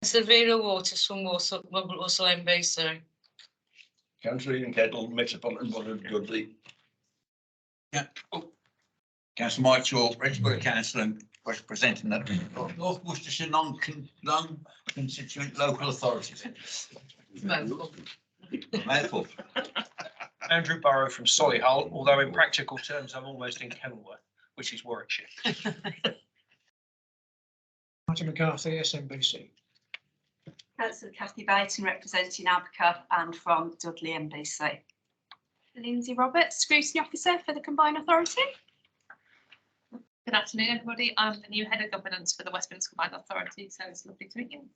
Councillor Waters from Walsall MBC. Councillor Ian Kettle, Metropolitan Borough of Dudley. Yeah. Oh. Councillor Mike Shaw, Registered Council and representing the North Worcestershire non-constituent local authorities. Mouthful. Andrew Burrow from Solihull, although in practical terms I'm almost in Kenilworth, which is Warwickshire. Martin McCarthy, SMBC. Councillor Kathy Baton representing Abca and from Dudley MBC. Lindsay Roberts, Scrutiny Officer for the Combined Authority. Good afternoon, everybody. I'm the new Head of Governance for the Midlands Combined Authority, so it's lovely to meet you.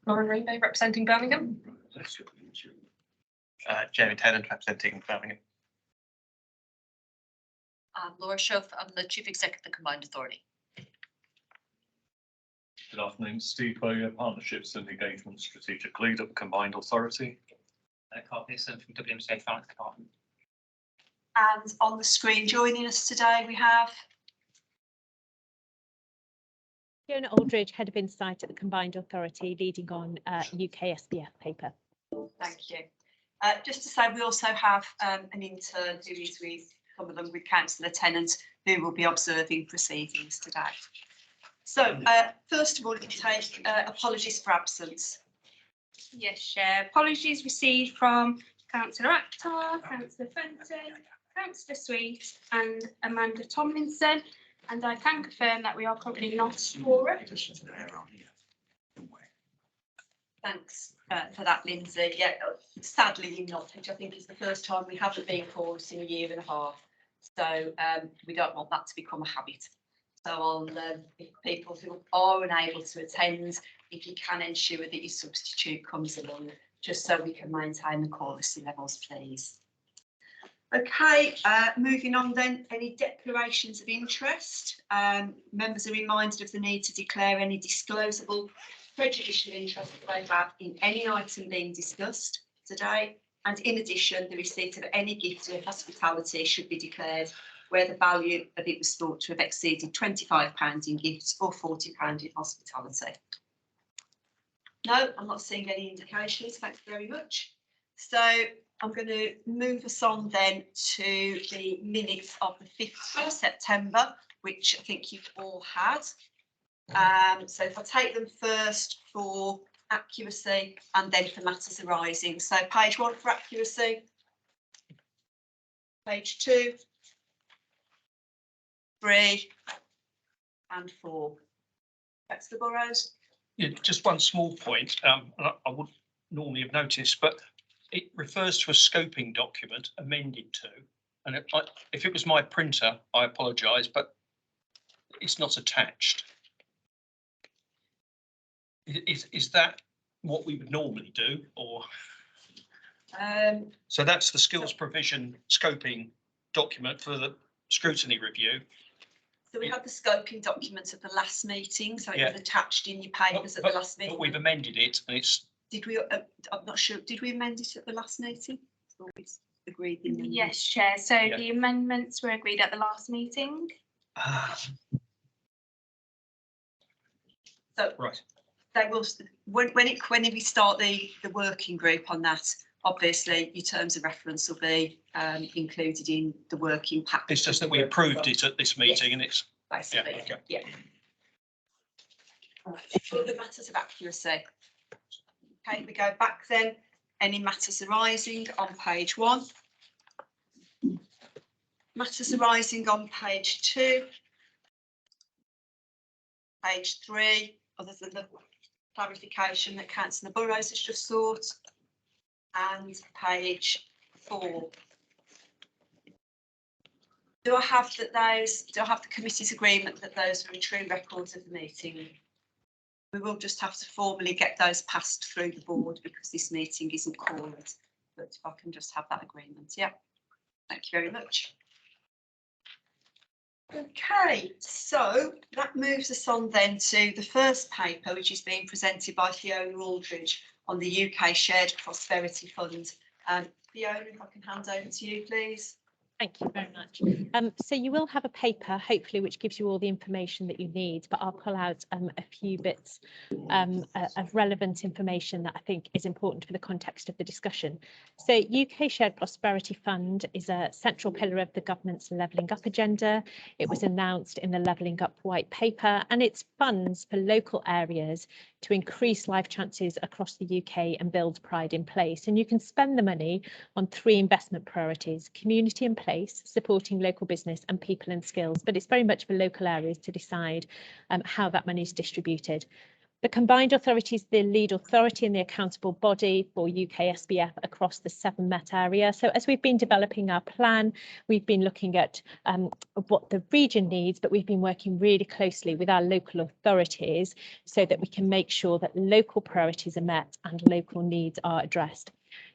Lauren Rainbow representing Birmingham. Jamie Tennant representing Birmingham. Laura Schuff, I'm the Chief Executive of the Combined Authority. Good afternoon, Steve Bowyer, Partnerships and Engagement Strategic Lead at the Combined Authority. Carl Pearson from WMC Finance Department. And on the screen joining us today we have Fiona Aldridge, Head of Insight at the Combined Authority, leading on UK SBF paper. Thank you. Just to say, we also have an intern who is with some of them with Councillor Tennant, who will be observing proceedings today. So, first of all, we take apologies for absence. Yes, Chair. Apologies received from Councillor Akhtar, Councillor Fenton, Councillor Sweet and Amanda Tomlinson, and I can confirm that we are currently not quorum. Thanks for that, Lindsay. Yeah, sadly in Nottingham, I think it's the first time we haven't been quorum in a year and a half. So we don't want that to become a habit. So on if people who are unable to attend, if you can ensure that your substitute comes along, just so we can maintain the quality levels, please. Okay, moving on then, any declarations of interest? Members are reminded of the need to declare any disclosable prejudicial interest that they have in any item being discussed today. And in addition, the receipt of any gift or hospitality should be declared where the value of it was thought to have exceeded £25 in gifts or £40 in hospitality. No, I'm not seeing any indications. Thanks very much. So I'm going to move us on then to the minutes of the 5th of September, which I think you've all had. So if I take them first for accuracy and then for matters arising. So page 1 for accuracy, page 2, 3 and 4. Councillor Burrows. Yeah, just one small point. I wouldn't normally have noticed, but it refers to a scoping document amended to, and if it was my printer, I apologise, but it's not attached. Is that what we would normally do, or? So that's the skills provision scoping document for the scrutiny review. So we had the scoping document at the last meeting, so it was attached in your papers at the last meeting. But we've amended it, and it's. Did we? I'm not sure. Did we amend it at the last meeting? Or we agreed in the Yes, Chair. So the amendments were agreed at the last meeting. So right. They will when we start the working group on that. Obviously, your terms of reference will be included in the working pack. It's just that we approved it at this meeting, and it's basically Other matters of accuracy. Okay, we go back then. Any matters arising on page 1. Matters arising on page 2. Page 3, other than the clarification that Councillor Burrows has just sought. And page 4. Do I have the committee's agreement that those are true records of the meeting? We will just have to formally get those passed through the board because this meeting isn't called. But if I can just have that agreement, yeah. Thank you very much. Okay, so that moves us on then to the first paper, which is being presented by Fiona Aldridge on the UK Shared Prosperity Fund. Fiona, if I can hand over to you, please. Thank you very much. So you will have a paper, hopefully, which gives you all the information that you need, but I'll pull out a few bits of relevant information that I think is important for the context of the discussion. So UK Shared Prosperity Fund is a central pillar of the government's Levelling Up agenda. It was announced in the Levelling Up white paper, and it's funds for local areas to increase life chances across the UK and build pride in place. And you can spend the money on 3 investment priorities: community in place, supporting local business, and people and skills. But it's very much for local areas to decide how that money is distributed. The Combined Authority is the lead authority and the accountable body for UK SBF across the 7 Met area. So as we've been developing our plan, we've been looking at what the region needs, but we've been working really closely with our local authorities so that we can make sure that local priorities are met and local needs are addressed.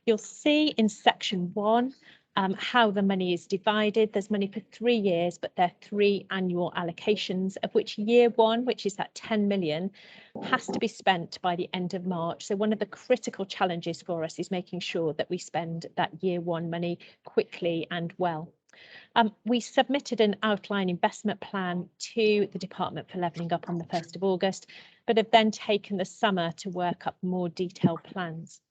You'll see in section 1 how the money is divided. There's money for 3 years, but they're 3 annual allocations, of which year 1, which is that 10 million, has to be spent by the end of March. So one of the critical challenges for us is making sure that we spend that year 1 money quickly and well. We submitted an outline investment plan to the Department for Levelling Up on the 1st of August, but have then taken the summer to work up more detailed plans.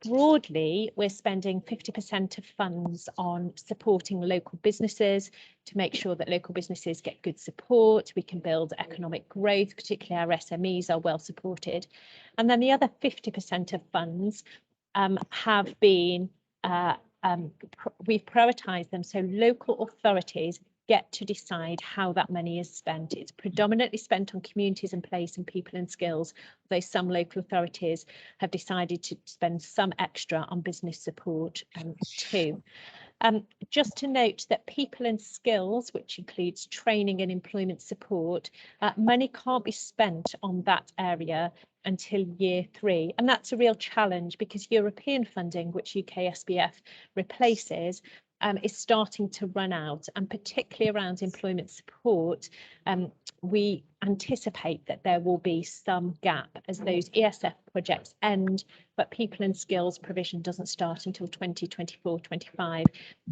Broadly, we're spending 50% of funds on supporting local businesses to make sure that local businesses get good support. We can build economic growth, particularly our SMEs are well supported. And then the other 50% of funds have been, we've prioritised them so local authorities get to decide how that money is spent. It's predominantly spent on communities in place and people and skills, though some local authorities have decided to spend some extra on business support too. Just to note that people and skills, which includes training and employment support, money can't be spent on that area until year 3. And that's a real challenge because European funding, which UK SBF replaces, is starting to run out, and particularly around employment support, we anticipate that there will be some gap as those ESF projects end, but people and skills provision doesn't start until 2024-25.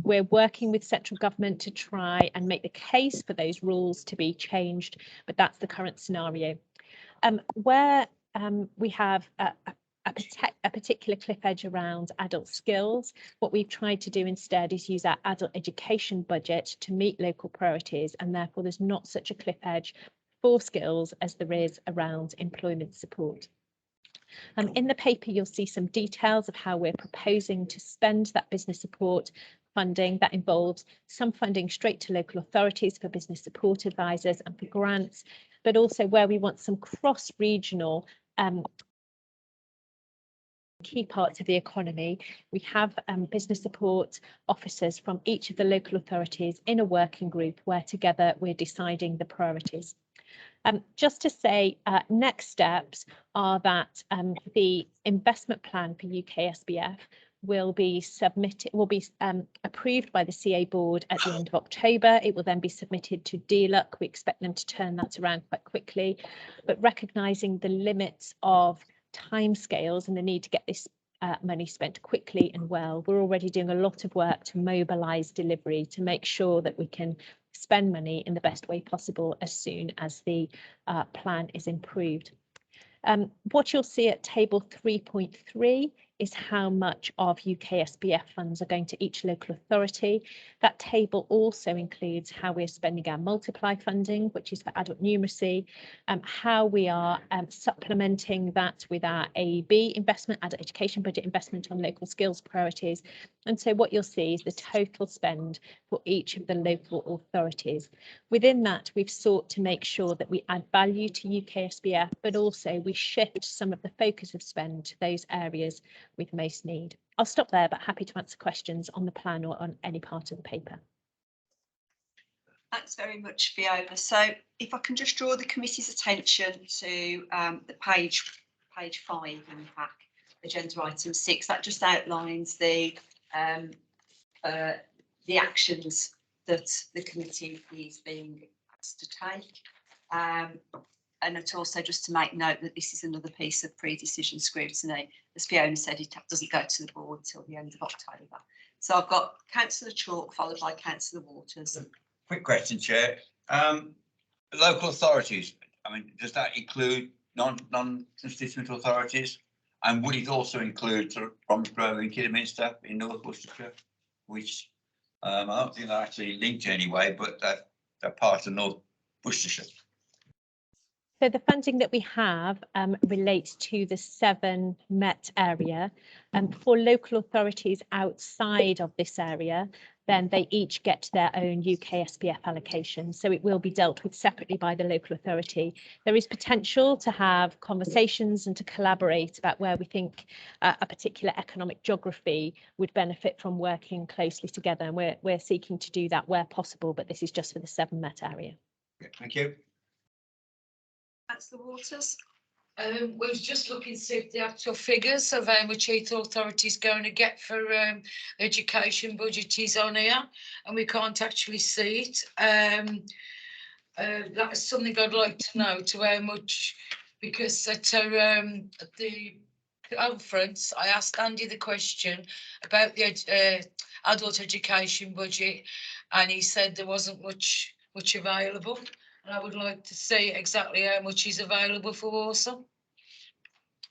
We're working with central government to try and make the case for those rules to be changed, but that's the current scenario. Where we have a particular cliff edge around adult skills, what we've tried to do instead is use our adult education budget to meet local priorities, and therefore there's not such a cliff edge for skills as there is around employment support. In the paper, you'll see some details of how we're proposing to spend that business support funding. That involves some funding straight to local authorities for business support advisors and for grants, but also where we want some cross-regional key parts of the economy. We have business support officers from each of the local authorities in a working group where together we're deciding the priorities. Just to say, next steps are that the investment plan for UK SBF will be approved by the CA board at the end of October. It will then be submitted to DLUC. We expect them to turn that around quite quickly, but recognising the limits of timescales and the need to get this money spent quickly and well, we're already doing a lot of work to mobilise delivery to make sure that we can spend money in the best way possible as soon as the plan is improved. What you'll see at table 3.3 is how much of UK SBF funds are going to each local authority. That table also includes how we're spending our multiply funding, which is for adult numeracy, how we are supplementing that with our AEB investment, adult education budget investment on local skills priorities. And so what you'll see is the total spend for each of the local authorities. Within that, we've sought to make sure that we add value to UK SBF, but also we shift some of the focus of spend to those areas with most need. I'll stop there, but happy to answer questions on the plan or on any part of the paper. Thanks very much, Fiona. So if I can just draw the committee's attention to the page 5 in the pack, agenda item 6, that just outlines the actions that the committee is being asked to take. And it's also just to make note that this is another piece of pre-decision scrutiny. As Fiona said, it doesn't go to the board till the end of October. So I've got councillor Chalk followed by councillor Waters. Quick question, Chair. Local authorities, I mean, does that include non-constituent authorities? And would it also include sort of Bromsgrove and Kidderminster in North Worcestershire, which I don't think they're actually linked anyway, but they're part of North Worcestershire. So the funding that we have relates to the 7 Met area. For local authorities outside of this area, then they each get their own UK SPF allocation. So it will be dealt with separately by the local authority. There is potential to have conversations and to collaborate about where we think a particular economic geography would benefit from working closely together. And we're seeking to do that where possible, but this is just for the 7 Met area. Okay, thank you. Councillor Waters. We was just looking to see if the actual figures of how much each authority is going to get for education budget is on here, and we can't actually see it. That is something I'd like to know, to how much, because at the conference I asked Andy the question about the adult education budget, and he said there wasn't much available. And I would like to see exactly how much is available for Walsall.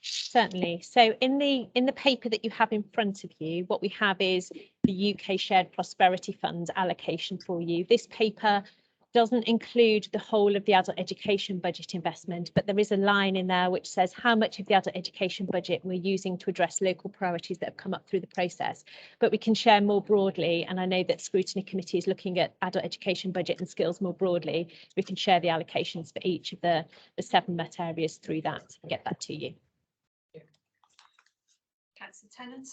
Certainly. So in the paper that you have in front of you, what we have is the UK Shared Prosperity Fund allocation for you. This paper doesn't include the whole of the adult education budget investment, but there is a line in there which says how much of the adult education budget we're using to address local priorities that have come up through the process. But we can share more broadly, and I know that Scrutiny Committee is looking at adult education budget and skills more broadly. We can share the allocations for each of the 7 Met areas through that and get that to you. Councillor Tennant.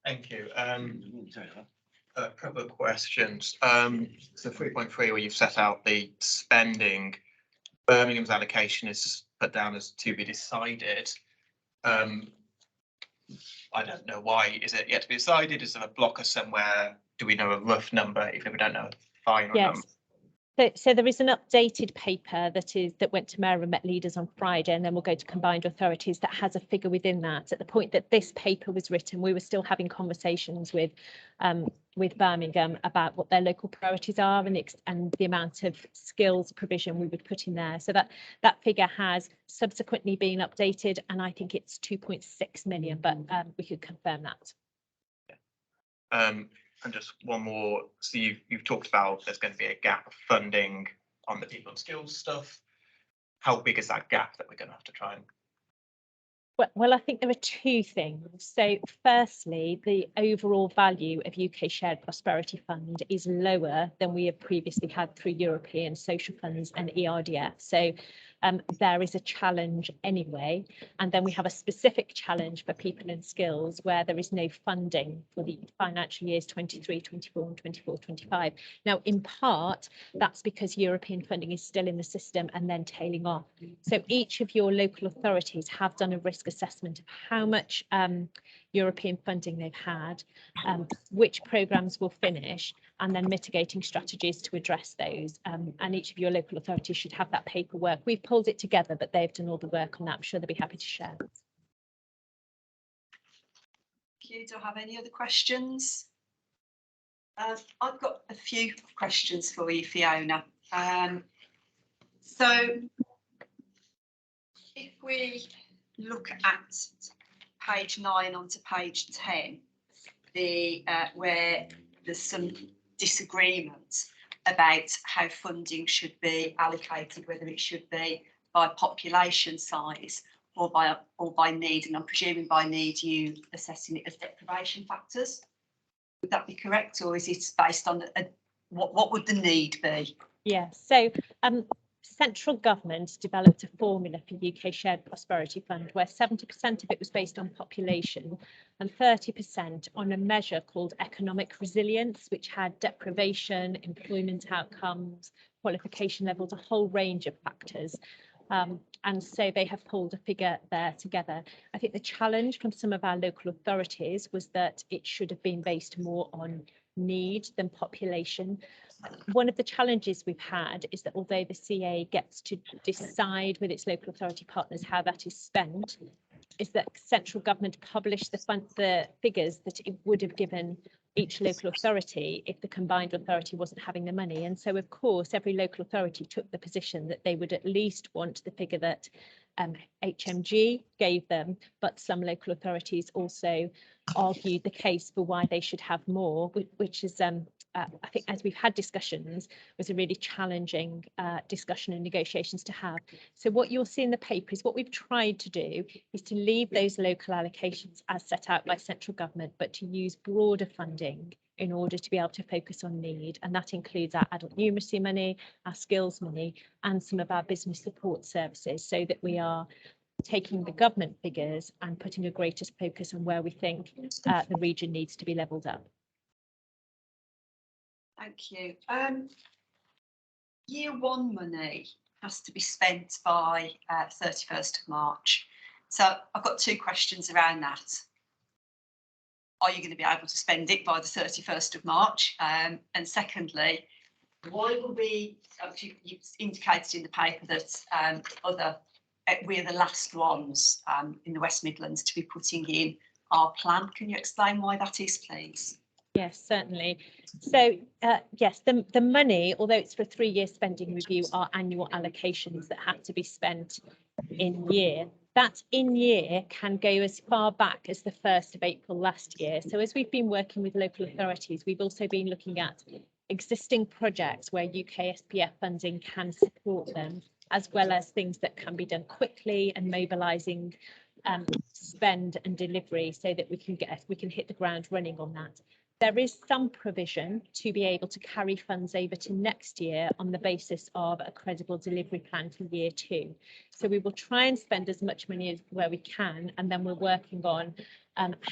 Thank you. A couple of questions. So 3.3, where you've set out the spending, Birmingham's allocation is put down as to be decided. I don't know why. Is it yet to be decided? Is there a blocker somewhere? Do we know a rough number? If we don't know a final number. So there is an updated paper that went to Mayor and Met leaders on Friday, and then we'll go to combined authorities that has a figure within that. At the point that this paper was written, we were still having conversations with Birmingham about what their local priorities are and the amount of skills provision we would put in there. So that figure has subsequently been updated, and I think it's 2.6 million, but we could confirm that. And just one more. So you've talked about there's going to be a gap of funding on the people and skills stuff. How big is that gap that we're going to have to try and? Well, I think there are 2 things. So firstly, the overall value of UK Shared Prosperity Fund is lower than we have previously had through European Social Funds and ERDF. So there is a challenge anyway. And then we have a specific challenge for people and skills where there is no funding for the financial years 23, 24 and 24, 25. Now, in part, that's because European funding is still in the system and then tailing off. So each of your local authorities have done a risk assessment of how much European funding they've had, which programmes will finish, and then mitigating strategies to address those. And each of your local authorities should have that paperwork. We've pulled it together, but they've done all the work on that. I'm sure they'll be happy to share. Thank you. Do I have any other questions? I've got a few questions for you, Fiona. So if we look at page 9 onto page 10, where there's some disagreement about how funding should be allocated, whether it should be by population size or by need, and I'm presuming by need you assessing it as deprivation factors. Would that be correct, or is it based on what would the need be? Yeah, so central government developed a formula for UK Shared Prosperity Fund where 70% of it was based on population and 30% on a measure called economic resilience, which had deprivation, employment outcomes, qualification levels, a whole range of factors. And so they have pulled a figure there together. I think the challenge from some of our local authorities was that it should have been based more on need than population. One of the challenges we've had is that although the CA gets to decide with its local authority partners how that is spent, is that central government published the figures that it would have given each local authority if the combined authority wasn't having the money. And so, of course, every local authority took the position that they would at least want the figure that HMG gave them, but some local authorities also argued the case for why they should have more, which is, I think, as we've had discussions, was a really challenging discussion and negotiations to have. So what you'll see in the paper is what we've tried to do is to leave those local allocations as set out by central government, but to use broader funding in order to be able to focus on need. And that includes our adult numeracy money, our skills money, and some of our business support services, so that we are taking the government figures and putting a greater focus on where we think the region needs to be levelled up. Thank you. Year one money has to be spent by 31st of March. So I've got two questions around that. Are you going to be able to spend it by the 31st of March? And secondly, why will we, you indicated in the paper that we're the last ones in the West Midlands to be putting in our plan. Can you explain why that is, please? Yes, certainly. So yes, the money, although it's for a 3-year spending review, are annual allocations that have to be spent in year. That in year can go as far back as the 1st of April last year. So as we've been working with local authorities, we've also been looking at existing projects where UK SPF funding can support them, as well as things that can be done quickly and mobilising spend and delivery so that we can hit the ground running on that. There is some provision to be able to carry funds over to next year on the basis of a credible delivery plan for year 2. So we will try and spend as much money as where we can, and then we're working on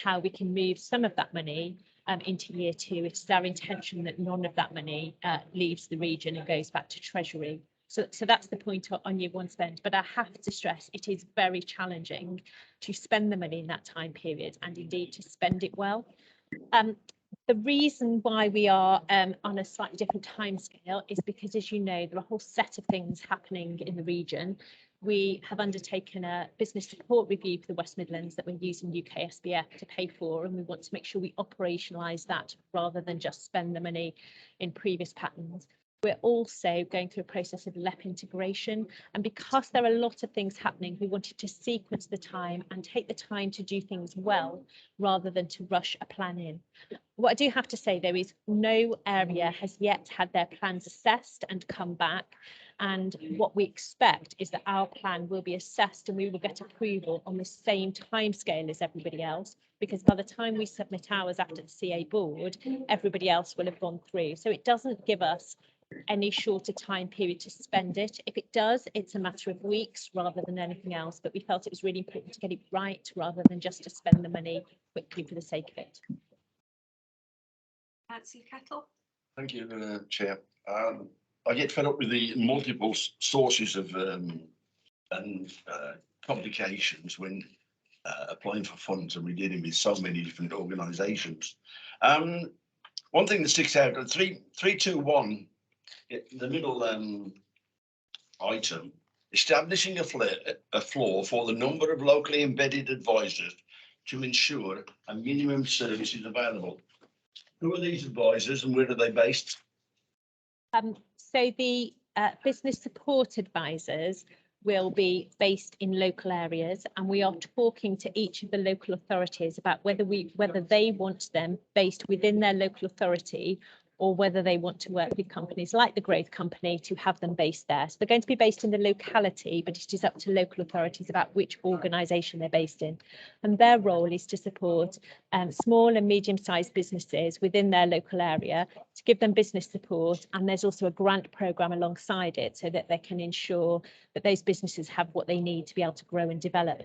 how we can move some of that money into year 2. It's our intention that none of that money leaves the region and goes back to Treasury. So that's the point on year 1 spend. But I have to stress it is very challenging to spend the money in that time period, and indeed to spend it well. The reason why we are on a slightly different timescale is because, as you know, there are a whole set of things happening in the region. We have undertaken a business support review for the West Midlands that we're using UK SBF to pay for, and we want to make sure we operationalise that rather than just spend the money in previous patterns. We're also going through a process of LEP integration, and because there are a lot of things happening, we wanted to sequence the time and take the time to do things well rather than to rush a plan in. What I do have to say, though, is no area has yet had their plans assessed and come back. And what we expect is that our plan will be assessed and we will get approval on the same timescale as everybody else, because by the time we submit ours after the CA board, everybody else will have gone through. So it doesn't give us any shorter time period to spend it. If it does, it's a matter of weeks rather than anything else. But we felt it was really important to get it right rather than just to spend the money quickly for the sake of it. Councillor Kettle. Thank you, Chair. I get fed up with the multiple sources of complications when applying for funds, and we're dealing with so many different organisations. One thing that sticks out, 321, the middle item, establishing a floor for the number of locally embedded advisors to ensure a minimum service is available. Who are these advisors and where are they based? So the business support advisors will be based in local areas, and we are talking to each of the local authorities about whether they want them based within their local authority or whether they want to work with companies like the Growth Company to have them based there. So they're going to be based in the locality, but it is up to local authorities about which organisation they're based in. And their role is to support small and medium-sized businesses within their local area, to give them business support. And there's also a grant programme alongside it so that they can ensure that those businesses have what they need to be able to grow and develop.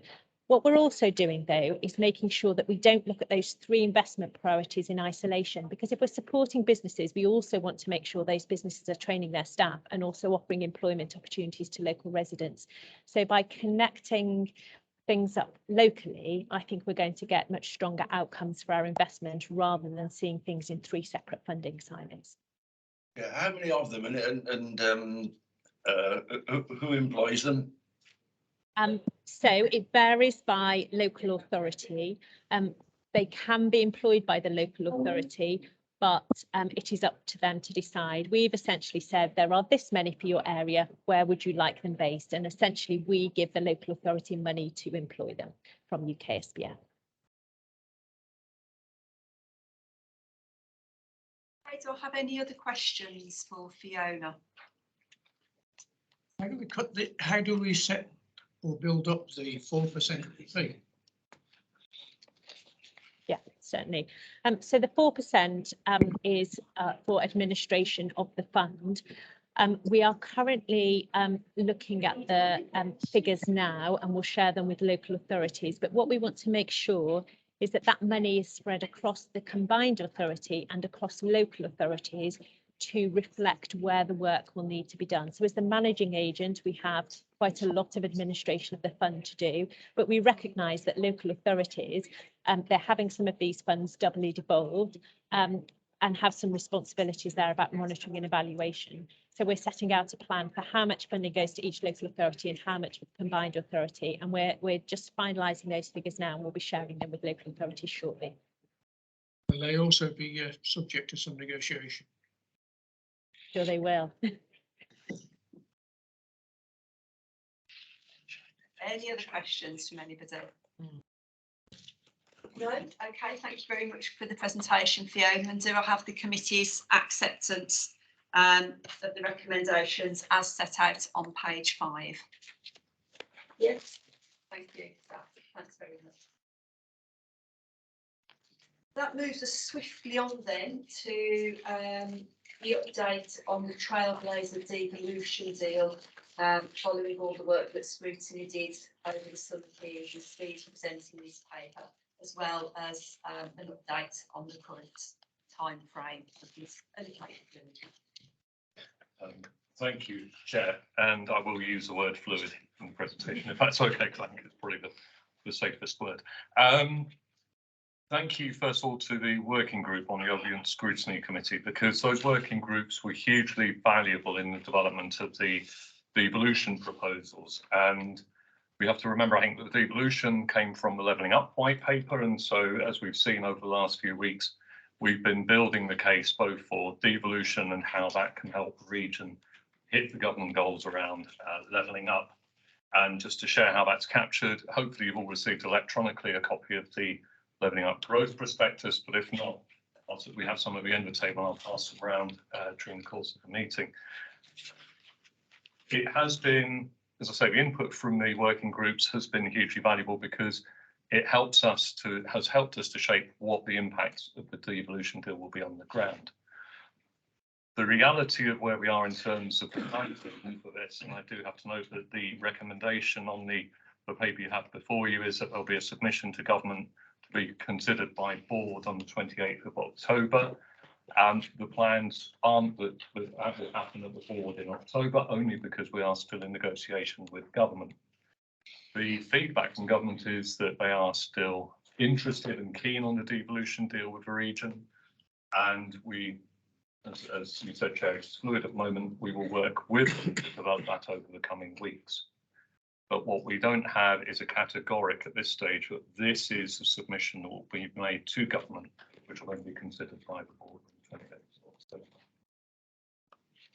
What we're also doing, though, is making sure that we don't look at those 3 investment priorities in isolation, because if we're supporting businesses, we also want to make sure those businesses are training their staff and also offering employment opportunities to local residents. So by connecting things up locally, I think we're going to get much stronger outcomes for our investment rather than seeing things in 3 separate funding silos. Yeah, how many of them and who employs them? So it varies by local authority. They can be employed by the local authority, but it is up to them to decide. We've essentially said there are this many for your area. Where would you like them based? And essentially we give the local authority money to employ them from UKSBF. Okay, do I have any other questions for Fiona? How do we cut the, how do we set or build up the 4% fee? Yeah, certainly. So the 4% is for administration of the fund. We are currently looking at the figures now, and we'll share them with local authorities. But what we want to make sure is that that money is spread across the combined authority and across local authorities to reflect where the work will need to be done. So as the managing agent, we have quite a lot of administration of the fund to do, but we recognise that local authorities, they're having some of these funds doubly devolved and have some responsibilities there about monitoring and evaluation. So we're setting out a plan for how much funding goes to each local authority and how much with the combined authority. And we're just finalising those figures now, and we'll be sharing them with local authorities shortly. Will they also be subject to some negotiation? Sure they will. Any other questions from anybody? No? Okay, thank you very much for the presentation, Fiona. And do I have the committee's acceptance of the recommendations as set out on page 5? Yes. Thank you. Thanks very much. That moves us swiftly on then to the update on the Trailblazer devolution deal, following all the work that Scrutiny did over the summer period, and Steve's presenting this paper, as well as an update on the current time frame of this allocation. Thank you, Chair, and I will use the word fluid in the presentation, if that's okay, because I think it's probably the safest word. Thank you, first of all, to the working group on the Overview and Scrutiny Committee, because those working groups were hugely valuable in the development of the devolution proposals. And we have to remember, I think, that the devolution came from the Levelling Up white paper. And so, as we've seen over the last few weeks, we've been building the case both for devolution and how that can help the region hit the government goals around levelling up. And just to share how that's captured, hopefully you've all received electronically a copy of the Levelling Up growth prospectus, but if not, we have some at the end of the table, I'll pass them around during the course of the meeting. It has been, as I say, the input from the working groups has been hugely valuable because it has helped us to shape what the impacts of the devolution deal will be on the ground. The reality of where we are in terms of the timetable for this, and I do have to note that the recommendation on the paper you have before you is that there'll be a submission to government to be considered by board on the 28th of October. And the plans aren't that will happen at the board in October, only because we are still in negotiation with government. The feedback from government is that they are still interested and keen on the devolution deal with the region. And we, as you said, Chair, it's fluid at the moment. We will work with them to develop that over the coming weeks. But what we don't have is a categoric at this stage that this is a submission that will be made to government, which will only be considered by the board.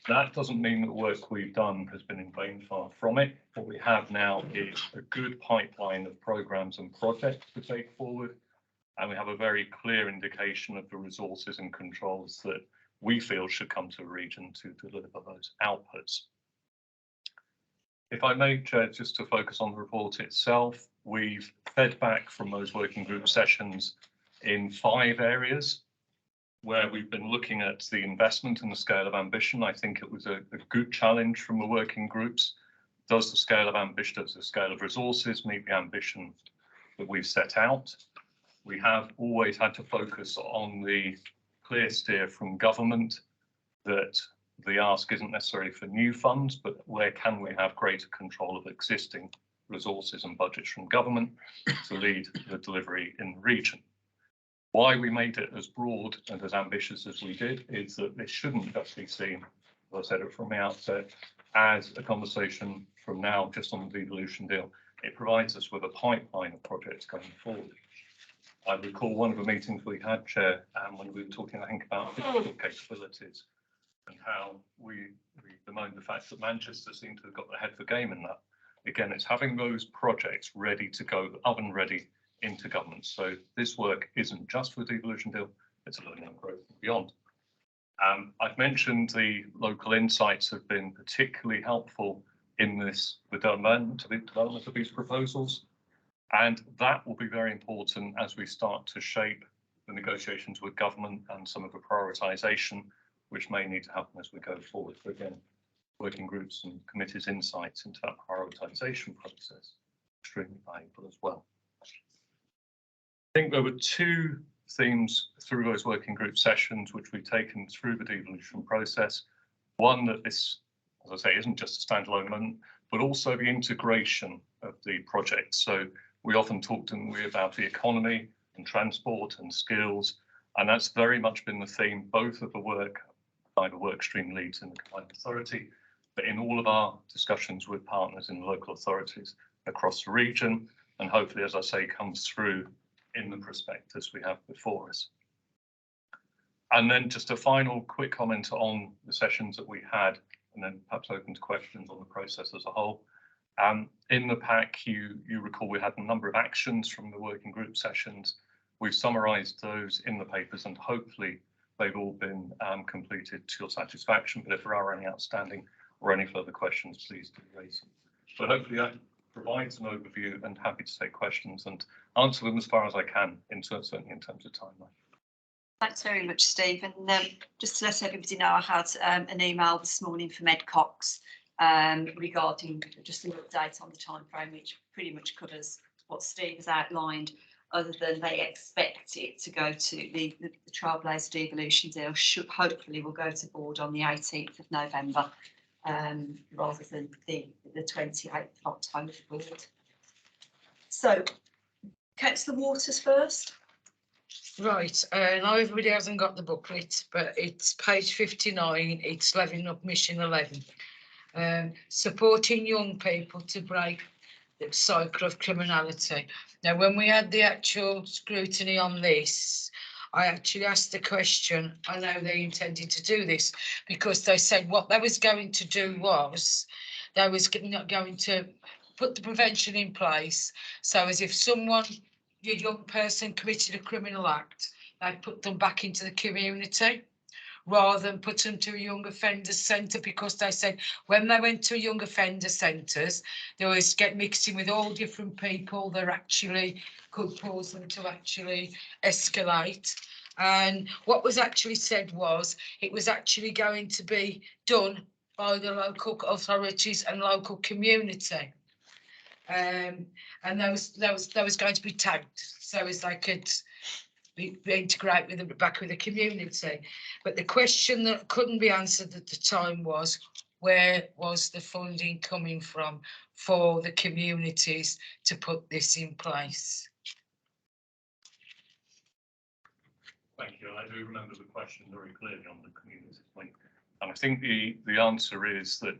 That doesn't mean that the work we've done has been in vain, far from it. What we have now is a good pipeline of programmes and projects to take forward, and we have a very clear indication of the resources and controls that we feel should come to a region to deliver those outputs. If I may, Chair, just to focus on the report itself, we've fed back from those working group sessions in 5 areas where we've been looking at the investment and the scale of ambition. I think it was a good challenge from the working groups. Does the scale of ambition, does the scale of resources meet the ambition that we've set out? We have always had to focus on the clear steer from government that the ask isn't necessarily for new funds, but where can we have greater control of existing resources and budgets from government to lead the delivery in the region. Why we made it as broad and as ambitious as we did is that this shouldn't just be seen, as I said it from the outset, as a conversation from now just on the devolution deal. it provides us with a pipeline of projects going forward. I recall one of the meetings we had, Chair, when we were talking, I think, about digital capabilities and how we bemoaned the fact that Manchester seemed to have got the head of the game in that. Again, it's having those projects ready to go, oven ready into government. So this work isn't just for the devolution deal, it's learning and growth and beyond. I've mentioned the local insights have been particularly helpful in this development of these proposals. And that will be very important as we start to shape the negotiations with government and some of the prioritisation, which may need to happen as we go forward. So again, working groups and committees' insights into that prioritisation process, extremely valuable as well. I think there were two themes through those working group sessions which we've taken through the devolution process. One, that this, as I say, isn't just a standalone moment, but also the integration of the project. So we often talk to them about the economy and transport and skills, and that's very much been the theme, both of the work by the work stream leads in the Combined Authority, but in all of our discussions with partners in the local authorities across the region, and hopefully, as I say, comes through in the prospectus we have before us. And then just a final quick comment on the sessions that we had, and then perhaps open to questions on the process as a whole. In the pack, you recall we had a number of actions from the working group sessions. We've summarised those in the papers, and hopefully they've all been completed to your satisfaction. But if there are any outstanding or any further questions, please do raise them. But hopefully that provides an overview, and happy to take questions and answer them as far as I can, certainly in terms of timeline. Thanks very much, Steve. And just to let everybody know, I had an email this morning from Ed Cox regarding just an update on the timeframe, which pretty much covers what Steve has outlined, other than they expect it to go to the Trailblazer devolution deal. Hopefully will go to board on the 18th of November rather than the 28th of October board. So, Councillor Waters first. Right, now everybody hasn't got the booklet, but it's page 59, it's Levelling Up Mission 11. Supporting young people to break the cycle of criminality. Now, when we had the actual scrutiny on this, I actually asked the question, I know they intended to do this, because they said what they was going to do was, they was not going to put the prevention in place, so as if someone, a young person committed a criminal act, they put them back into the community, rather than put them to a young offenders centre, because they said when they went to young offender centres, they always get mixed in with all different people that actually could cause them to actually escalate. And what was actually said was it was actually going to be done by the local authorities and local community. And that was going to be tagged so as they could integrate with the back with the community. But the question that couldn't be answered at the time was, where was the funding coming from for the communities to put this in place? Thank you. I do remember the question very clearly on the community point. And I think the answer is that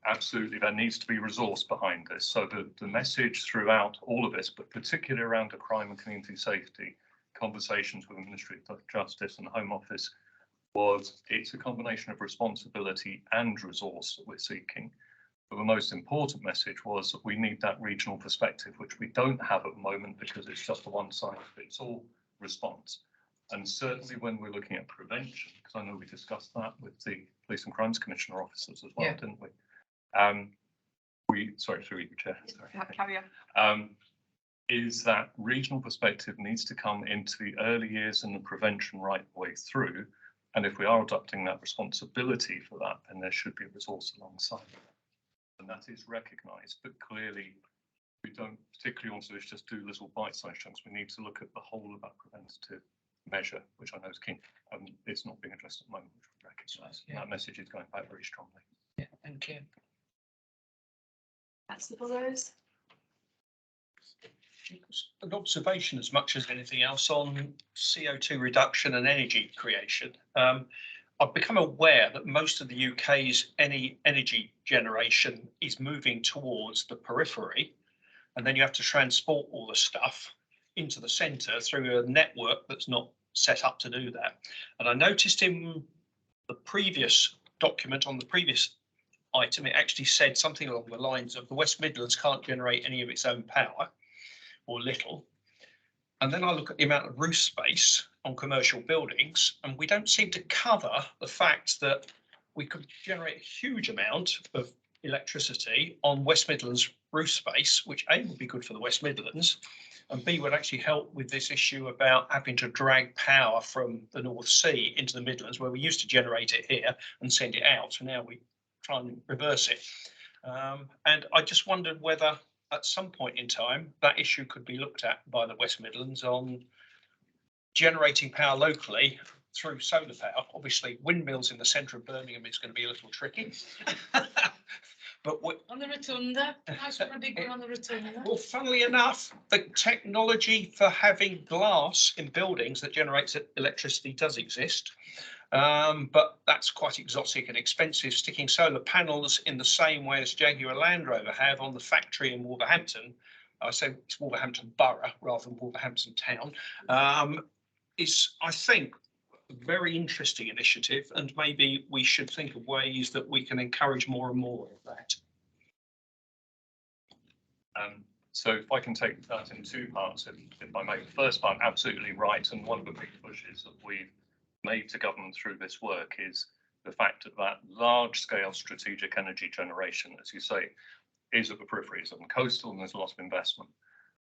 absolutely there needs to be resource behind this. So the message throughout all of this, but particularly around the crime and community safety, conversations with the Ministry of Justice and the Home Office, was it's a combination of responsibility and resource that we're seeking. But the most important message was that we need that regional perspective, which we don't have at the moment because it's just a one-size-fits-all response. And certainly when we're looking at prevention, because I know we discussed that with the Police and Crimes Commissioner officers as well, yeah, didn't we? Sorry, through you, Chair. Sorry. Carry on. Is that regional perspective needs to come into the early years and the prevention right the way through. And if we are adopting that responsibility for that, then there should be a resource alongside that. And that is recognised, but clearly we don't particularly want to just do little bite-sized chunks. We need to look at the whole of that preventative measure, which I know is key. It's not being addressed at the moment, which we recognise. Yeah. That message is going back very strongly. Yeah, thank you. That's the Burrows. An observation as much as anything else on CO2 reduction and energy creation. I've become aware that most of the UK's energy generation is moving towards the periphery. and then you have to transport all the stuff into the centre through a network that's not set up to do that. And I noticed in the previous document on the previous item, it actually said something along the lines of the West Midlands can't generate any of its own power, or little. And then I look at the amount of roof space on commercial buildings, and we don't seem to cover the fact that we could generate a huge amount of electricity on West Midlands roof space, which A, would be good for the West Midlands, and B, would actually help with this issue about having to drag power from the North Sea into the Midlands, where we used to generate it here and send it out, and now we try and reverse it. And I just wondered whether at some point in time that issue could be looked at by the West Midlands on generating power locally through solar power. Obviously, windmills in the centre of Birmingham is going to be a little tricky. But on the rotunda, nice one, a big one on the rotunda. Well, funnily enough, the technology for having glass in buildings that generates electricity does exist. But that's quite exotic and expensive. Sticking solar panels in the same way as Jaguar Land Rover have on the factory in Wolverhampton, I say it's Wolverhampton Borough rather than Wolverhampton Town, is, I think, a very interesting initiative, and maybe we should think of ways that we can encourage more and more of that. So if I can take that in two parts, if I may. The first part, absolutely right, and one of the big pushes that we've made to government through this work is the fact that large-scale strategic energy generation, as you say, is at the peripheries and coastal, and there's a lot of investment.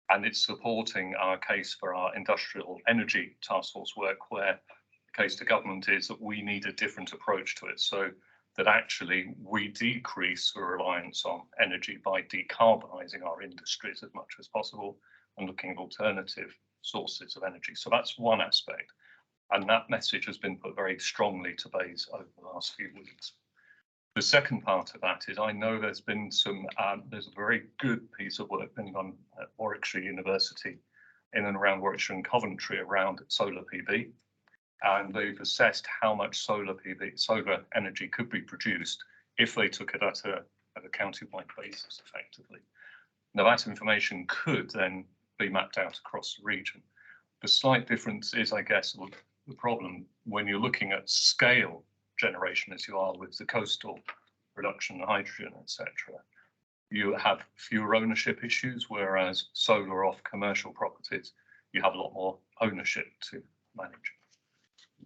And it's supporting our case for our industrial energy task force work, where the case to government is that we need a different approach to it, so that actually we decrease the reliance on energy by decarbonising our industries as much as possible and looking at alternative sources of energy. So that's one aspect. And that message has been put very strongly to base over the last few weeks. The second part of that is I know there's been there's a very good piece of work being done at Warwickshire University in and around Warwickshire and Coventry around solar PV. And they've assessed how much solar energy could be produced if they took it at a county-wide basis effectively. Now that information could then be mapped out across the region. The slight difference is, I guess, the problem when you're looking at scale generation as you are with the coastal production, hydrogen, etc. You have fewer ownership issues, whereas solar off commercial properties, you have a lot more ownership to manage.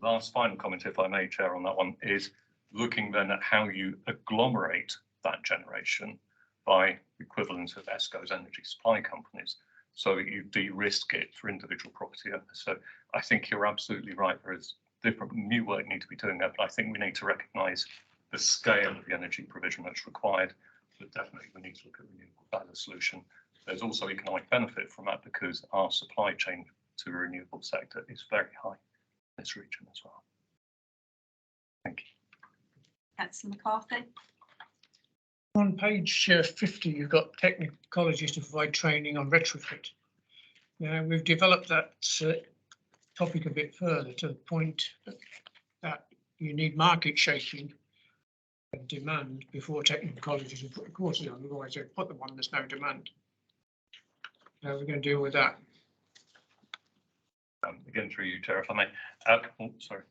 Last final comment, if I may, Chair, on that one is looking then at how you agglomerate that generation by equivalent of ESCO's energy supply companies, so that you de-risk it for individual property owners. So I think you're absolutely right. There is different new work need to be doing there, but I think we need to recognise the scale of the energy provision that's required. But definitely we need to look at renewable as a solution. There's also economic benefit from that because our supply chain to the renewable sector is very high in this region as well. Thank you. Councillor McCarthy. On page 50, you've got technical colleges to provide training on retrofit. Now, we've developed that topic a bit further to the point that you need market shaping and demand before technical colleges will put the courses on, otherwise they put them on, there's no demand. How are we going to deal with that? Again, through you, Chair, if I may. Sorry.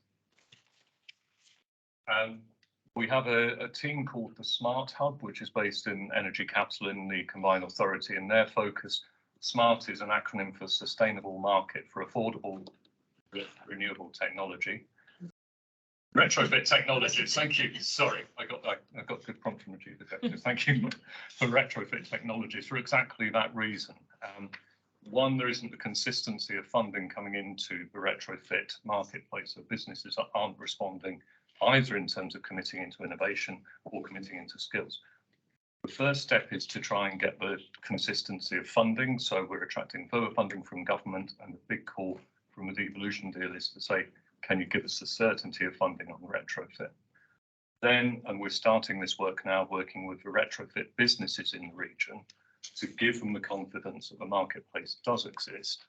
We have a team called the Smart Hub, which is based in Energy Capital in the Combined Authority, and their focus, SMART is an acronym for Sustainable Market for Affordable Renewable Technology. Retrofit technologies, thank you. Sorry, I got good prompt from the Chief Executive. Thank you for retrofit technologies for exactly that reason. One, there isn't the consistency of funding coming into the retrofit marketplace, so businesses aren't responding either in terms of committing into innovation or committing into skills. The first step is to try and get the consistency of funding, so we're attracting further funding from government, and the big call from the devolution deal is to say, can you give us the certainty of funding on the retrofit? Then, and we're starting this work now, working with the retrofit businesses in the region to give them the confidence that the marketplace does exist,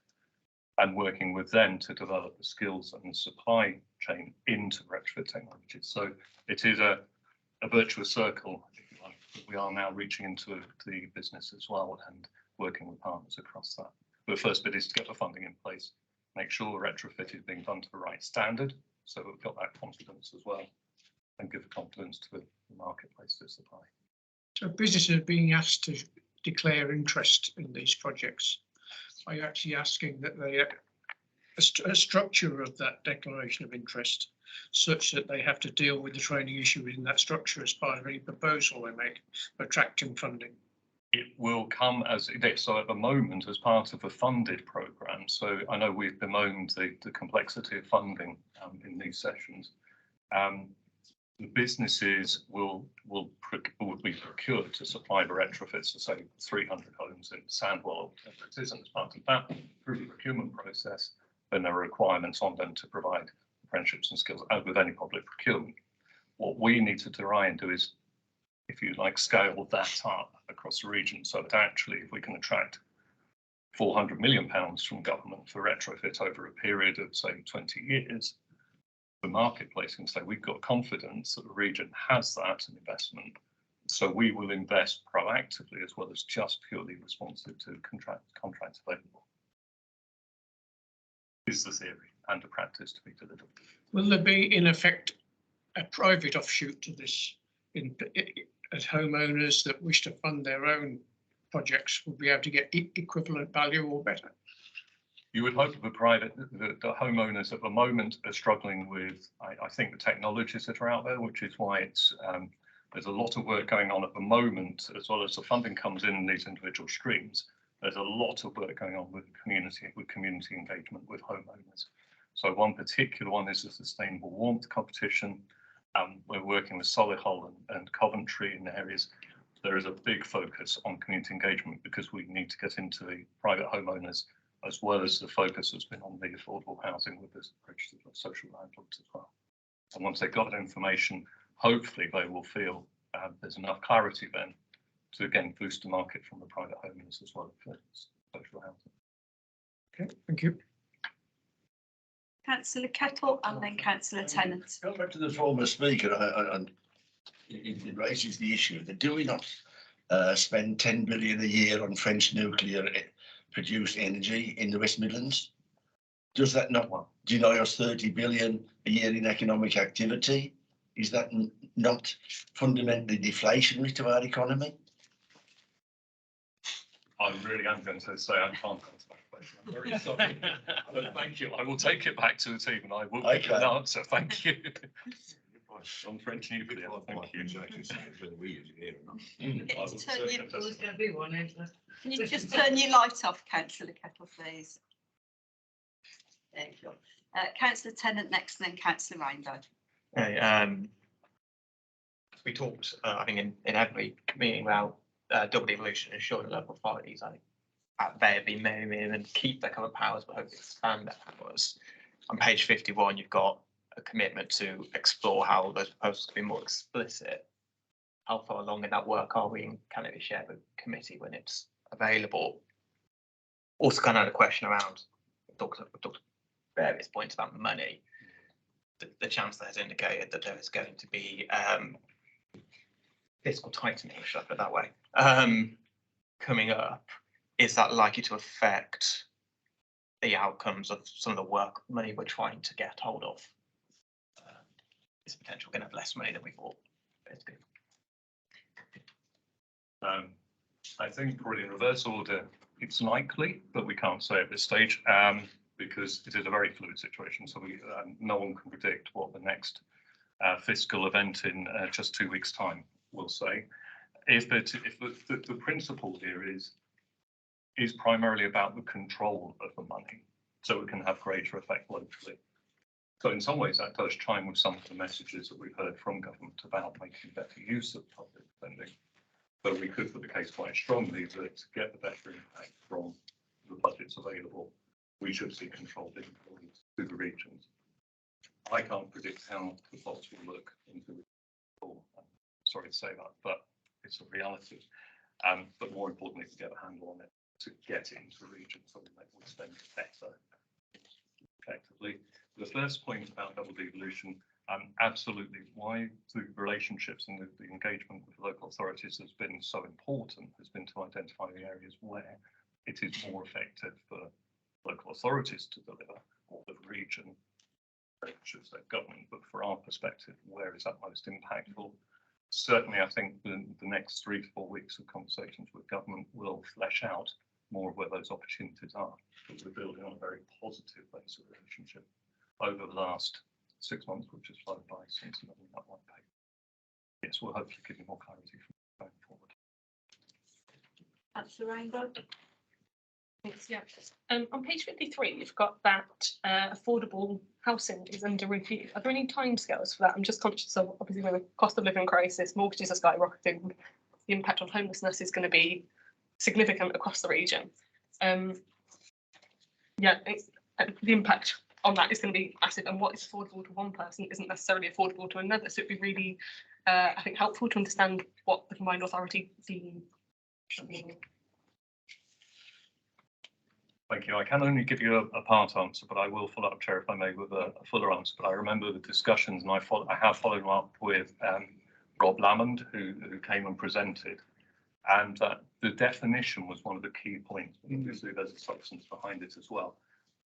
and working with them to develop the skills and the supply chain into retrofit technologies. So it is a virtuous circle, if you like, that we are now reaching into the business as well, and working with partners across that. But the first bit is to get the funding in place, make sure the retrofit is being done to the right standard, so that we've got that confidence as well, and give confidence to the marketplace to supply. So businesses are being asked to declare interest in these projects. Are you actually asking that they a structure of that declaration of interest such that they have to deal with the training issue within that structure as part of any proposal they make for attracting funding? It will come as it is. So at the moment, as part of a funded programme, so I know we've bemoaned the complexity of funding in these sessions. The businesses will be procured to supply the retrofits to say 300 homes in Sandwell, whatever it isn't as part of that through the procurement process. Then there are requirements on them to provide apprenticeships and skills, as with any public procurement. What we need to try and do is, if you like, scale that up across the region so that actually if we can attract £400 million from government for retrofit over a period of say 20 years, the marketplace can say we've got confidence that the region has that investment. So we will invest proactively as well as just purely responsive to contracts available. Is the theory and the practice to be delivered. Will there be, in effect, a private offshoot to this as homeowners that wish to fund their own projects will be able to get equivalent value or better? You would hope the homeowners at the moment are struggling with, I think, the technologies that are out there, which is why it's there's a lot of work going on at the moment, as well as the funding comes in these individual streams. There's a lot of work going on with community engagement with homeowners. So one particular one is the sustainable warmth competition. We're working with Solihull and Coventry in areas. There is a big focus on community engagement because we need to get into the private homeowners, as well as the focus has been on the affordable housing with this registered social landlords as well. And once they've got that information, hopefully they will feel there's enough clarity then to again boost the market from the private homeowners as well for social housing. Okay, thank you. Councillor Kettle and then Councillor Tennant. Going back to the former speaker, and it raises the issue that do we not spend 10 billion a year on French nuclear produced energy in the West Midlands? Does that not deny us 30 billion a year in economic activity? Is that not fundamentally deflationary to our economy? I really am going to say I can't answer that question. I'm very sorry. But thank you. I will take it back to the team and I will give you an answer. Thank you. On French nuclear. Thank you. Can you just turn your light off, Councillor Kettle, please? There you go. Councillor Tennant next, and then Councillor Rainbow. Okay, we talked, I think, in every meeting about double devolution, ensuring local authorities, I think, at their minimum and keep their current powers, but hopefully expand their powers. On page 51, you've got a commitment to explore how those proposals can be more explicit. How far along in that work are we, and can it be shared with the committee when it's available? Also, kind of had a question around, we talked various points about money. The Chancellor has indicated that there is going to be fiscal tightening, should I put it that way, coming up. Is that likely to affect the outcomes of some of the work money we're trying to get hold of? Is potential going to have less money than we thought? I think probably in reverse order, it's likely, but we can't say at this stage because it is a very fluid situation. So no one can predict what the next fiscal event in just 2 weeks' time will say. If the principle here is primarily about the control of the money, so it can have greater effect locally. So in some ways that does chime with some of the messages that we've heard from government about making better use of public spending. But we could put the case quite strongly that to get the better impact from the budgets available, we should see controlled influence through the regions. I can't predict how the plots will look into the fall. Sorry to say that, but it's a reality. But more importantly, to get a handle on it, to get it into the region so that we spend better effectively. The first point about double devolution, Absolutely. Why the relationships and the engagement with local authorities has been so important has been to identify the areas where it is more effective for local authorities to deliver, or the region, I should say government, but for our perspective, where is that most impactful? Certainly, I think the next 3 to 4 weeks of conversations with government will flesh out more of where those opportunities are. But we're building on a very positive base of relationship over the last 6 months, which has flown by since that one paper. Yes, we'll hopefully give you more clarity from going forward. That's the rainbow. Thanks, yeah. On page 53, you've got that affordable housing is under review. Are there any timescales for that? I'm just conscious of, obviously, with the cost of living crisis, mortgages are skyrocketing. The impact on homelessness is going to be significant across the region. Yeah, the impact on that is going to be massive, and what is affordable to one person isn't necessarily affordable to another. So it'd be really, I think, helpful to understand what the Combined Authority deem. Thank you. I can only give you a part answer, but I will follow up, Chair, if I may, with a fuller answer. But I remember the discussions, and I have followed up with Rob Lamond, who came and presented, and the definition was one of the key points. Obviously, there's a substance behind it as well.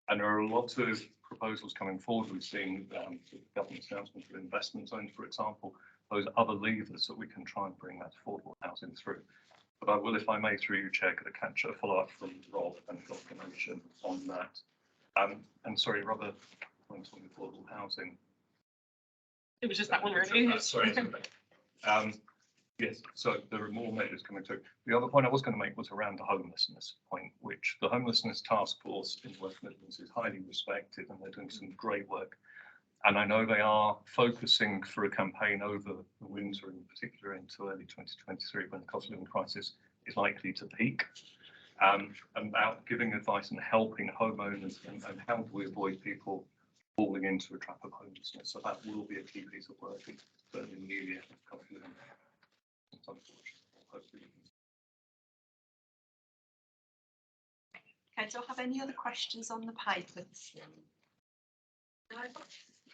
And there are lots of proposals coming forward. We've seen the government's announcement of investment zones, for example, those other levers that we can try and bring that affordable housing through. But I will, if I may, through you, Chair, could I catch a follow-up from Rob and confirmation on that? And sorry, Robert, points on affordable housing. It was just that one, really. Sorry. Yes, so there are more measures coming through. The other point I was going to make was around the homelessness point, which the homelessness task force in West Midlands is highly respected, and they're doing some great work. And I know they are focusing for a campaign over the winter, in particular into early 2023, when the cost of living crisis is likely to peak, about giving advice and helping homeowners and how do we avoid people falling into a trap of homelessness. So that will be a key piece of work in the new year. Okay, do I have any other questions on the papers? No?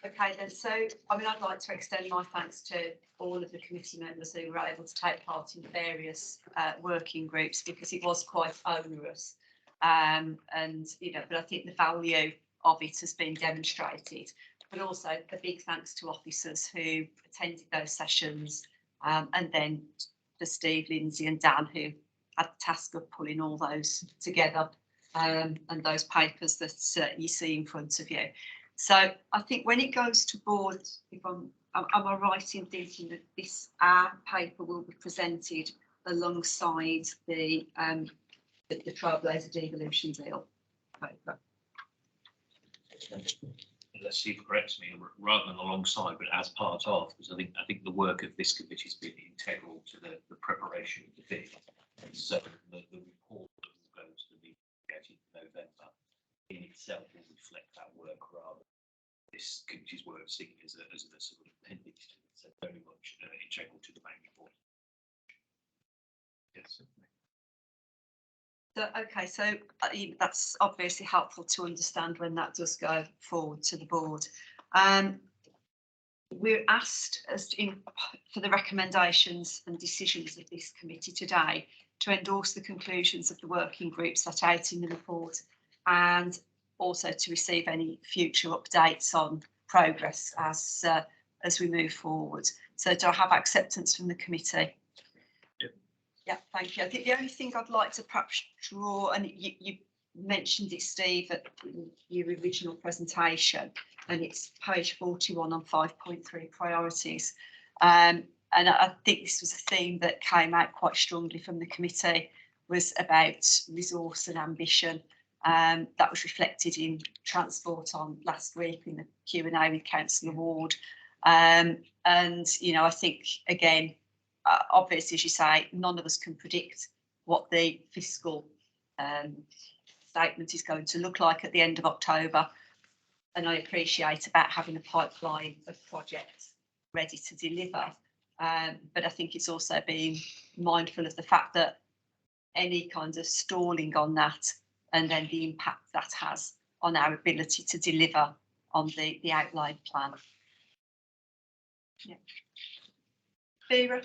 Okay then, so I'd like to extend my thanks to all of the committee members who were able to take part in various working groups, because it was quite onerous. But I think the value of it has been demonstrated. But also a big thanks to officers who attended those sessions, and then to Steve, Lindsay and Dan, who had the task of pulling all those together, and those papers that you see in front of you. So I think when it goes to board, if am I right in thinking that our paper will be presented alongside the Trailblazer devolution deal paper? Unless Steve corrects me, rather than alongside, but as part of, because I think the work of this committee has been integral to the preparation of the deal. So the report that will go to the meeting in November in itself will reflect that work, rather than this committee's work seen as a sort of appendix to it. So very much integral to the main report. Yes. So, okay, so that's obviously helpful to understand when that does go forward to the board. We're asked for the recommendations and decisions of this committee today to endorse the conclusions of the working group set out in the report, and also to receive any future updates on progress as we move forward. So do I have acceptance from the committee? Yeah, thank you. I think the only thing I'd like to perhaps draw, and you mentioned it, Steve, at your original presentation, and it's page 41 on 5.3 priorities. And I think this was a theme that came out quite strongly from the committee, was about resource and ambition. That was reflected in transport on last week in the Q&A with Councillor Ward. I think, again, obviously, as you say, none of us can predict what the fiscal statement is going to look like at the end of October. And I appreciate about having a pipeline of projects ready to deliver. But I think it's also being mindful of the fact that any kind of stalling on that, and then the impact that has on our ability to deliver on the outlined plan. Vera?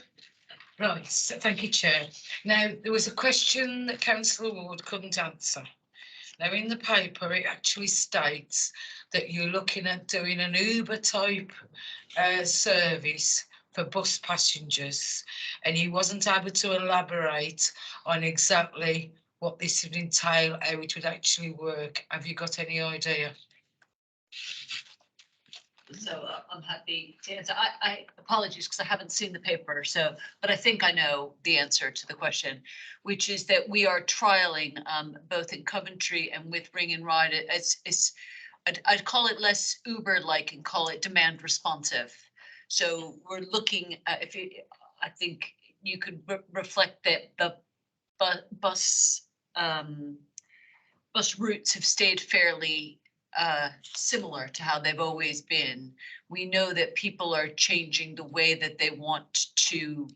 Right, so thank you, Chair. Now, there was a question that Councillor Ward couldn't answer. Now, in the paper, it actually states that you're looking at doing an Uber type service for bus passengers, and he wasn't able to elaborate on exactly what this would entail, how it would actually work. Have you got any idea? So I'm happy to answer. I apologies because I haven't seen the paper. So, but I think I know the answer to the question, which is that we are trialing both in Coventry and with Ring and Ride. I'd call it less Uber-like and call it demand responsive. So we're looking at I think you could reflect that the bus routes have stayed fairly similar to how they've always been. We know that people are changing the way that they want to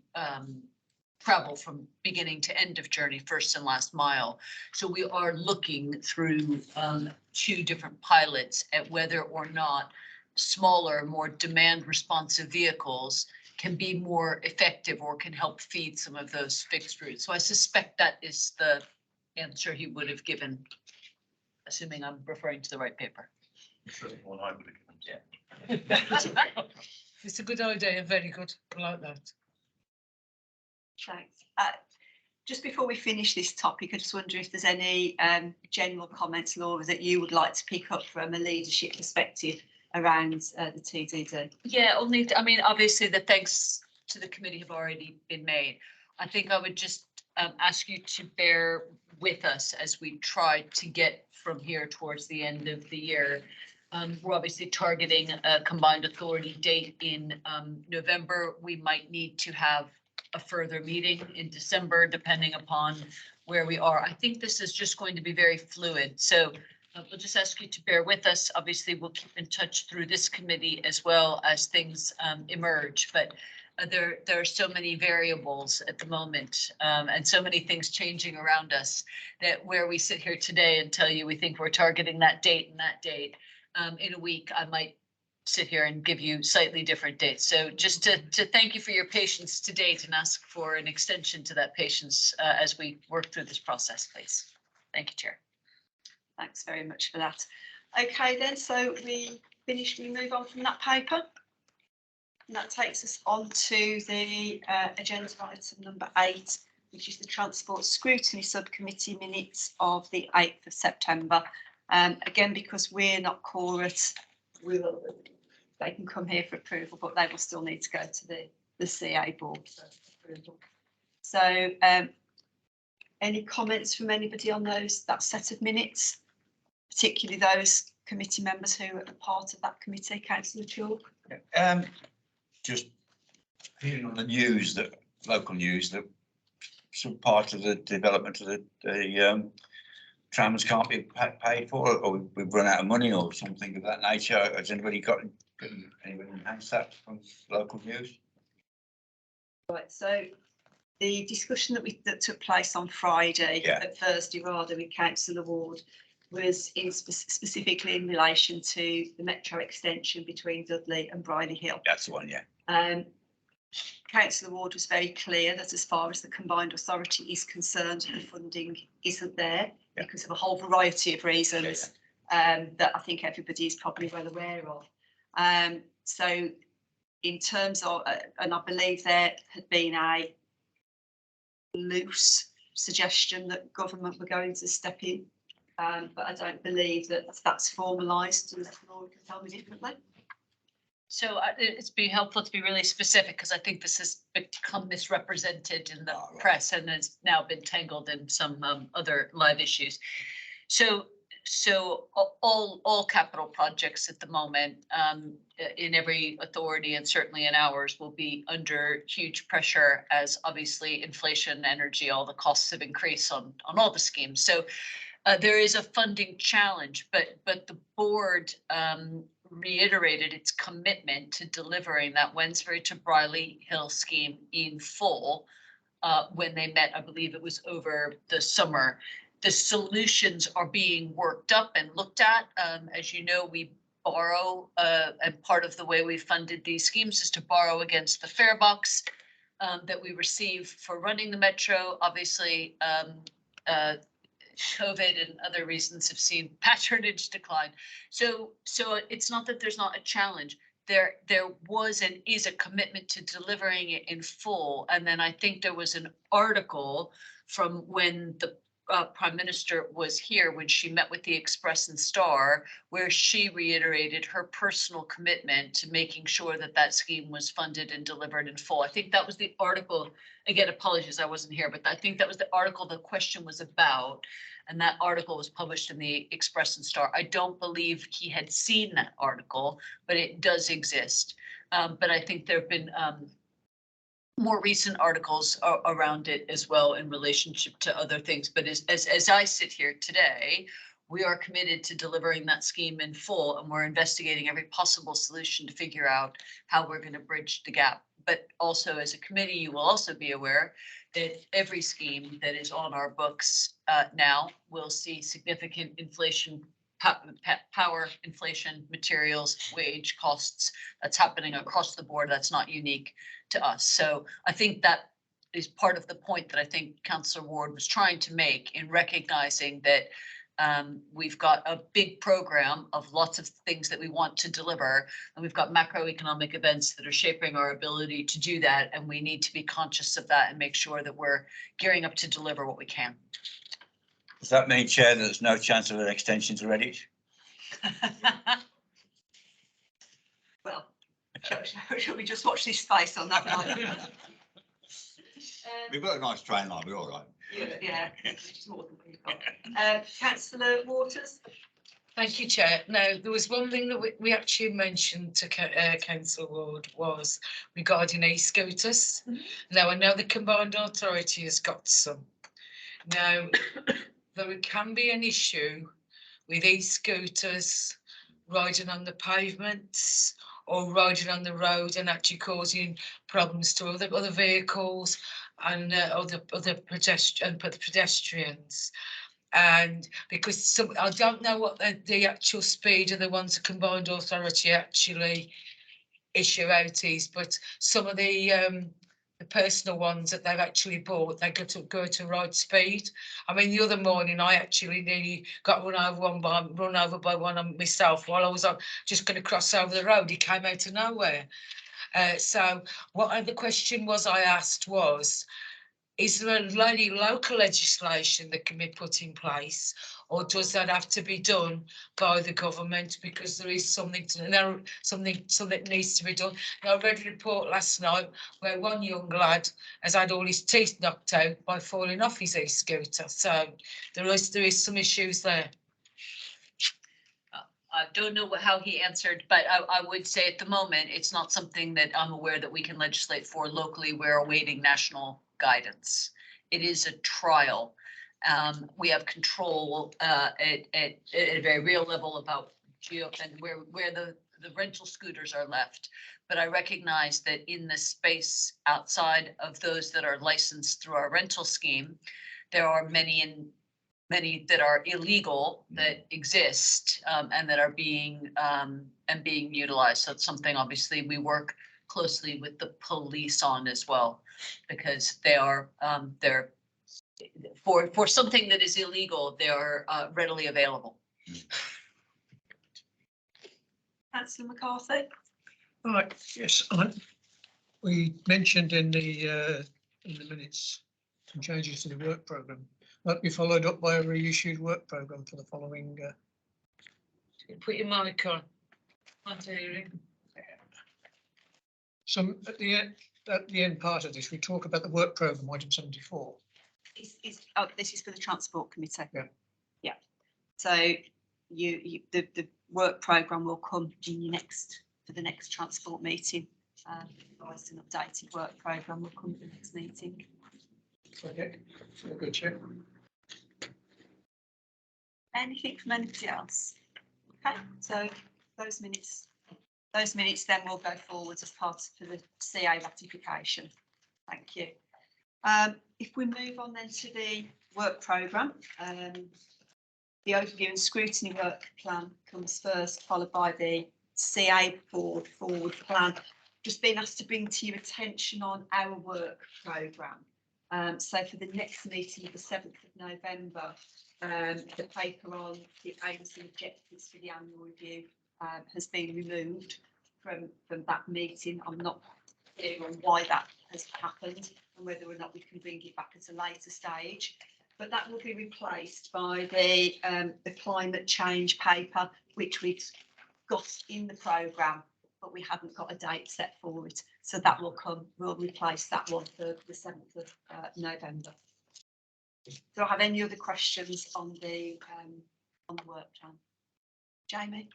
travel from beginning to end of journey, first and last mile. So we are looking through 2 different pilots at whether or not smaller, more demand responsive vehicles can be more effective or can help feed some of those fixed routes. So I suspect that is the answer he would have given, assuming I'm referring to the right paper. One I would have given. Yeah. It's a good idea, very good. I like that. Thanks. Just before we finish this topic, I just wonder if there's any general comments, Laura, that you would like to pick up from a leadership perspective around the TDD. Yeah, I mean, obviously the thanks to the committee have already been made. I think I would just ask you to bear with us as we try to get from here towards the end of the year. We're obviously targeting a combined authority date in November. We might need to have a further meeting in December, depending upon where we are. I think this is just going to be very fluid. So we'll just ask you to bear with us. Obviously, we'll keep in touch through this committee as well as things emerge. But there are so many variables at the moment and so many things changing around us that where we sit here today and tell you we think we're targeting that date and that date, in a week, I might sit here and give you slightly different dates. So just to thank you for your patience to date and ask for an extension to that patience as we work through this process, please. Thank you, Chair. Thanks very much for that. Okay then, so we move on from that paper. And that takes us on to the agenda item number 8, which is the Transport Scrutiny Subcommittee minutes of the 8th of September. Again, because we're not quorate, they can come here for approval, but they will still need to go to the CA board for approval. So any comments from anybody on that set of minutes, particularly those committee members who are part of that committee? Councillor Chalk? Just hearing on the news, that local news, that some part of the development of the trams can't be paid for, or we've run out of money or something of that nature. Has anybody enhanced that from local news? Right, so the discussion that took place on Friday, Thursday rather, with Councillor Ward was specifically in relation to the metro extension between Dudley and Briley Hill. That's the one, yeah. Councillor Ward was very clear that as far as the combined authority is concerned, the funding isn't there because of a whole variety of reasons that I think everybody is probably well aware of. So in terms of, and I believe there had been a loose suggestion that government were going to step in, but I don't believe that that's formalised, unless Laura can tell me differently. So it's been helpful to be really specific because I think this has become misrepresented in the press and has now been tangled in some other live issues. So all capital projects at the moment in every authority and certainly in ours will be under huge pressure as obviously inflation, energy, all the costs have increased on all the schemes. So there is a funding challenge, but the board reiterated its commitment to delivering that Wednesbury to Briley Hill scheme in full when they met, I believe it was over the summer. The solutions are being worked up and looked at. As you know, we borrow, and part of the way we funded these schemes is to borrow against the fare box that we receive for running the metro. Obviously, COVID and other reasons have seen patronage decline. So it's not that there's not a challenge. There was and is a commitment to delivering it in full. And then I think there was an article from when the Prime Minister was here, when she met with the Express and Star, where she reiterated her personal commitment to making sure that that scheme was funded and delivered in full. I think that was the article. Again, apologies, I wasn't here, but I think that was the article the question was about. And that article was published in the Express and Star. I don't believe he had seen that article, but it does exist. But I think there have been more recent articles around it as well in relationship to other things. But as I sit here today, we are committed to delivering that scheme in full, and we're investigating every possible solution to figure out how we're going to bridge the gap. But also as a committee, you will also be aware that every scheme that is on our books now will see significant inflation, power inflation, materials, wage costs. That's happening across the board. That's not unique to us. So I think that is part of the point that I think Councillor Ward was trying to make in recognizing that we've got a big program of lots of things that we want to deliver, and we've got macroeconomic events that are shaping our ability to do that, and we need to be conscious of that and make sure that we're gearing up to deliver what we can. Does that mean, Chair, that there's no chance of an extension to Redditch? Well, shall we just watch this space on that one? We've got a nice train line, we're all right. Yeah, it's more than we've got. Councillor Waters? Thank you, Chair. Now, there was one thing that we actually mentioned to Councillor Ward was regarding e-scooters. Now, I know the Combined Authority has got some. Now, there can be an issue with e-scooters riding on the pavements or riding on the road and actually causing problems to other vehicles and other pedestrians. And because I don't know what the actual speed of the ones the Combined Authority actually issue out is, but some of the personal ones that they've actually bought, they go to right speed. I mean, the other morning I actually nearly got run over by one of myself while I was just going to cross over the road. He came out of nowhere. So what the question was I asked was, is there any local legislation that can be put in place, or does that have to be done by the government? Because there is something needs to be done. Now, I read a report last night where one young lad has had all his teeth knocked out by falling off his e-scooter. So there is some issues there. I don't know how he answered, but I would say at the moment, it's not something that I'm aware that we can legislate for locally. We're awaiting national guidance. It is a trial. We have control at a very real level about and where the rental scooters are left. But I recognize that in the space outside of those that are licensed through our rental scheme, there are many that are illegal that exist and that are being utilized. So it's something obviously we work closely with the police on as well, because they're for something that is illegal, they are readily available. Councillor McCarthy? Right, yes, we mentioned in the minutes some changes to the work programme. That'll be followed up by a reissued work programme for the following. Put your mic on. Can't hear you. Some at the end part of this, we talk about the work programme, item 74. This is for the Transport Committee. Yeah. Yeah. So the work programme will come in for the next transport meeting. Revised and updated work programme will come for the next meeting. Okay, good, Chair. Anything from anybody else? Okay, so those minutes then will go forwards as part of the CA ratification. Thank you. If we move on then to the work programme, the overview and scrutiny work plan comes first, followed by the CA board forward plan. Just been asked to bring to your attention on our work programme. So for the next meeting, the 7th of November, the paper on the aims and objectives for the annual review has been removed from that meeting. I'm not clear on why that has happened and whether or not we can bring it back at a later stage. But that will be replaced by the climate change paper, which we've got in the programme, but we haven't got a date set for it. So that will come, we'll replace that one for the 7th of November. Do I have any other questions on the work plan? Jamie?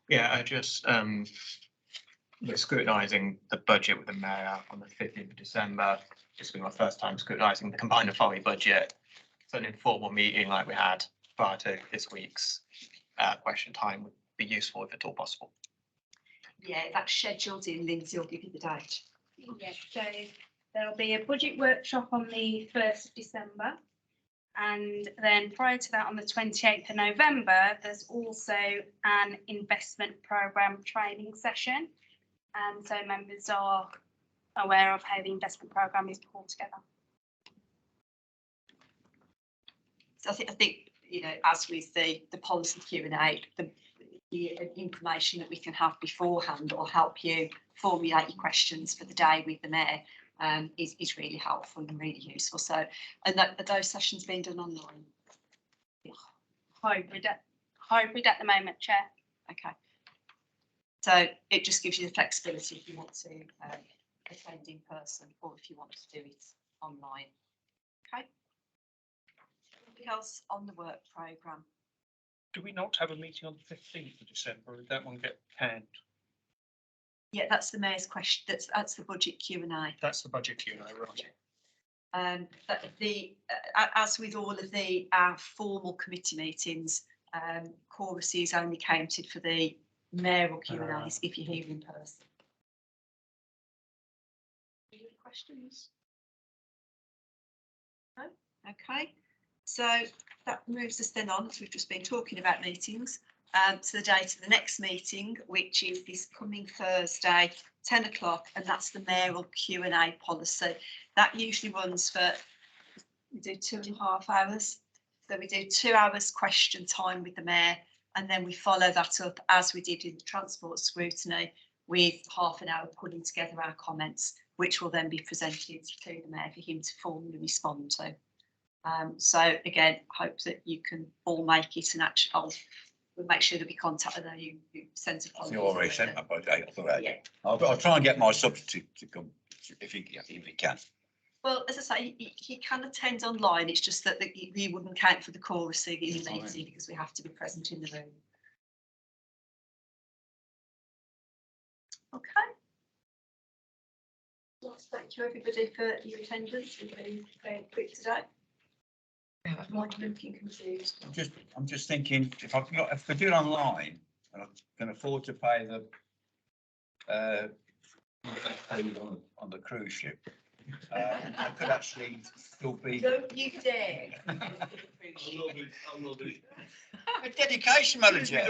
Yeah, I just, we're scrutinising the budget with the mayor on the 15th of December. This will be my first time scrutinising the combined authority budget. So an informal meeting like we had prior to this week's question time would be useful if at all possible. Yeah, that's scheduled in. Lindsay will give you the date. Yes, so there'll be a budget workshop on the 1st of December. And then prior to that, on the 28th of November, there's also an investment programme training session. And so members are aware of how the investment programme is pulled together. So I think you know, as with the policy Q&A, the information that we can have beforehand or help you formulate your questions for the day with the mayor is really helpful and really useful. So, and that those sessions being done online. Hybrid at the moment, Chair. Okay. So it just gives you the flexibility if you want to attend in person or if you want to do it online. Okay. Anything else on the work programme? Do we not have a meeting on the 15th of December? Did that one get canned? Yeah, that's the mayor's question. That's the budget Q&A. That's the budget Q&A, right? As with all of the formal committee meetings, choruses only counted for the mayoral Q&As if you're here in person. Any other questions? No? Okay. So that moves us then on, as we've just been talking about meetings, to the date of the next meeting, which is this coming Thursday, 10 o'clock, and that's the mayoral Q&A policy. That usually runs for, we do 2.5 hours. So we do 2 hours question time with the mayor, and then we follow that up as we did in the transport scrutiny with half an hour putting together our comments, which will then be presented to the mayor for him to formally respond to. So again, hope that you can all make it, and actually we'll make sure that we contact you sent a You already sent my budget. Yeah. I'll try and get my substitute to come if he can. Well, as I say, he can attend online. It's just that he wouldn't count for the chorus in the meeting because we have to be present in the room. Okay. Well, thank you everybody for your attendance. We've been very quick today. I'm confused. I'm just thinking if I do it online and I can afford to pay the on the cruise ship, I could actually still be. Don't you dare. I'm a dedication manager.